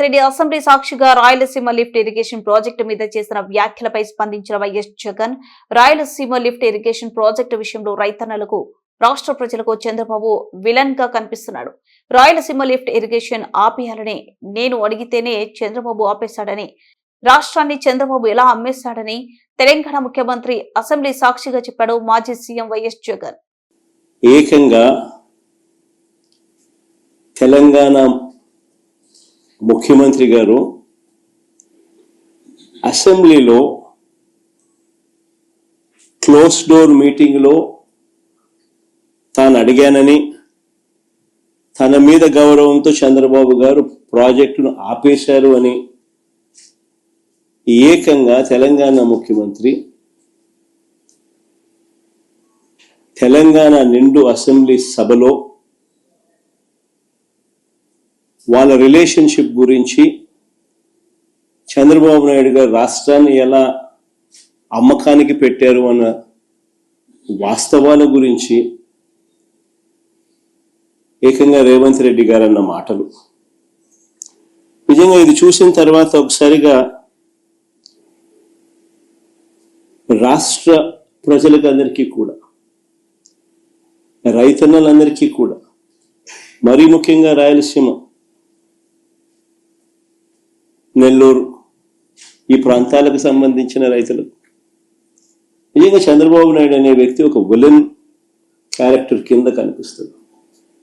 Revanth Reddy assembly సాక్షిగా Rayalaseema lift irrigation project మీద చేసిన వ్యాఖ్యలపై స్పందించిన YS Jagan, Rayalaseema lift irrigation project విషయంలో రైతన్నలకు, రాష్ట్ర ప్రజలకు చంద్రబాబు విలన్ గా కనిపిస్తున్నాడు. రాయలసీమ లిఫ్ట్ ఇరిగేషన్ ఆపేయాలని నేను అడిగితేనే చంద్రబాబు ఆపేశాడని, రాష్ట్రాన్ని చంద్రబాబు ఎలా అమ్మేశాడని తెలంగాణ ముఖ్యమంత్రి అసెంబ్లీ సాక్షిగా చెప్పాడు మాజీ సీఎం వైఎస్ జగన్. ఏకంగా తెలంగాణ ముఖ్యమంత్రి గారు అసెంబ్లీలో క్లోజ్ డోర్ మీటింగ్లో తాను అడిగానని, తన మీద గౌరవంతో చంద్రబాబు గారు ప్రాజెక్టును ఆపేశారు అని ఏకంగా తెలంగాణ ముఖ్యమంత్రి తెలంగాణ నిండు అసెంబ్లీ సభలో వాళ్ళ రిలేషన్షిప్ గురించి, చంద్రబాబు నాయుడు గారు రాష్ట్రాన్ని ఎలా అమ్మకానికి పెట్టారు అన్న వాస్తవాల గురించి ఏకంగా రేవంత్ రెడ్డి గారు అన్న మాటలు నిజంగా ఇది చూసిన తర్వాత ఒకసారిగా రాష్ట్ర ప్రజలకు అందరికీ కూడా, రైతన్నలందరికీ కూడా, మరీ ముఖ్యంగా రాయలసీమ, నెల్లూరు ఈ ప్రాంతాలకు సంబంధించిన రైతులకు నిజంగా చంద్రబాబు నాయుడు అనే వ్యక్తి ఒక విలన్ క్యారెక్టర్ కింద కనిపిస్తుంది.